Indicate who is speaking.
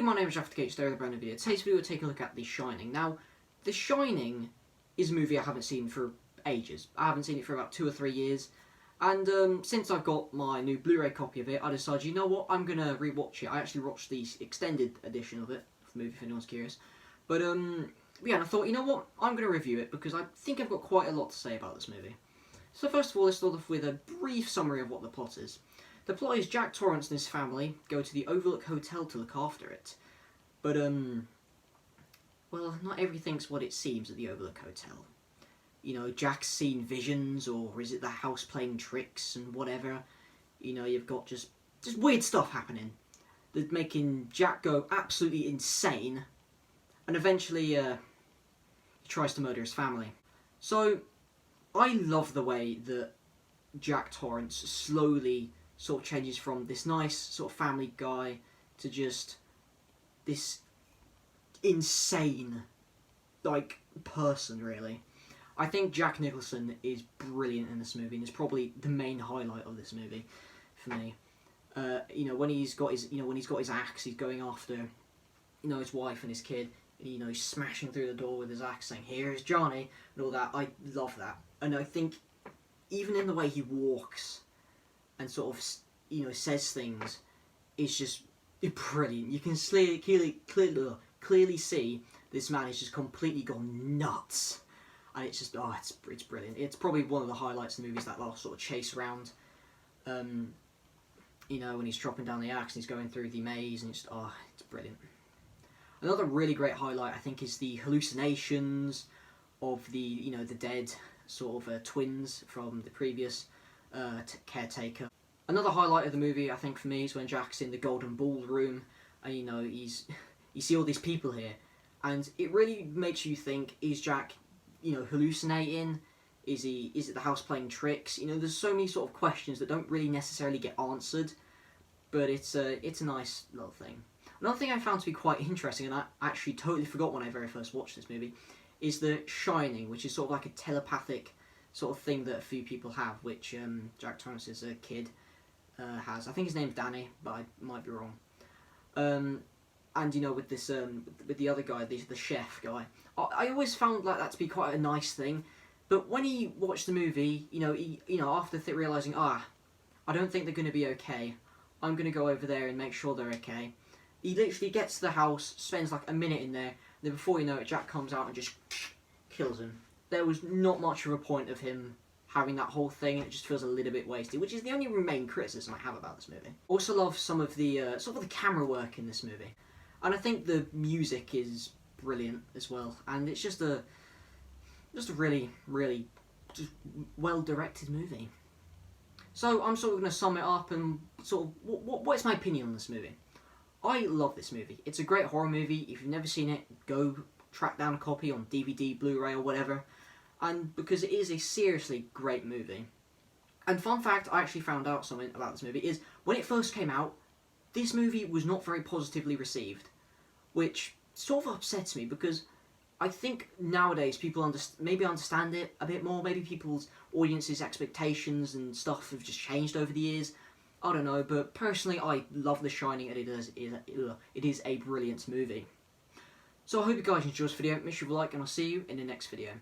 Speaker 1: my name is Jeff the Today with a brand new video. Today's video will take a look at The Shining. Now, The Shining is a movie I haven't seen for ages. I haven't seen it for about 2 or 3 years. And since I've got my new Blu-ray copy of it, I decided, you know what, I'm going to rewatch it. I actually watched the extended edition of it, the movie if anyone's curious. But yeah, and I thought, you know what, I'm going to review it because I think I've got quite a lot to say about this movie. So first of all, let's start off with a brief summary of what the plot is. The plot is Jack Torrance and his family go to the Overlook Hotel to look after it. But, well, not everything's what it seems at the Overlook Hotel. You know, Jack's seen visions, or is it the house playing tricks and whatever. You know, you've got just weird stuff happening that's making Jack go absolutely insane. And eventually, he tries to murder his family. So, I love the way that Jack Torrance slowly sort of changes from this nice sort of family guy to just this insane, like, person, really. I think Jack Nicholson is brilliant in this movie, and is probably the main highlight of this movie for me. You know, when he's got his axe, he's going after, you know, his wife and his kid. And, you know, he's smashing through the door with his axe, saying, "Here's Johnny," and all that. I love that, and I think even in the way he walks and sort of, you know, says things, is just brilliant. You can clearly see this man is just completely gone nuts. And it's just, it's brilliant. It's probably one of the highlights of the movie, is that last sort of chase round. You know, when he's dropping down the axe and he's going through the maze, and it's brilliant. Another really great highlight, I think, is the hallucinations of the, you know, the dead sort of twins from the previous caretaker. Another highlight of the movie, I think, for me, is when Jack's in the Golden Ballroom, and, you know, you see all these people here, and it really makes you think, is Jack, you know, hallucinating? Is it the house playing tricks? You know, there's so many sort of questions that don't really necessarily get answered, but it's a nice little thing. Another thing I found to be quite interesting, and I actually totally forgot when I very first watched this movie, is The Shining, which is sort of like a telepathic sort of thing that a few people have, which Jack Torrance's kid has. I think his name's Danny, but I might be wrong. And, you know, with this, with the other guy, the chef guy, I always found like that to be quite a nice thing. But when he watched the movie, you know, after realizing, I don't think they're going to be okay, I'm going to go over there and make sure they're okay. He literally gets to the house, spends like a minute in there, and then before you know it, Jack comes out and just kills him. There was not much of a point of him having that whole thing. It just feels a little bit wasted, which is the only main criticism I have about this movie. Also love some of the sort of the camera work in this movie, and I think the music is brilliant as well. And it's just a really just well directed movie. So I'm sort of going to sum it up and sort of what's my opinion on this movie. I love this movie. It's a great horror movie. If you've never seen it, go track down a copy on DVD, Blu-ray, or whatever. And because it is a seriously great movie. And fun fact, I actually found out something about this movie, is when it first came out, this movie was not very positively received, which sort of upsets me, because I think nowadays people maybe understand it a bit more. Maybe people's audiences' expectations and stuff have just changed over the years. I don't know, but personally I love The Shining, and it is a brilliant movie. So I hope you guys enjoyed this video. Make sure you like, and I'll see you in the next video.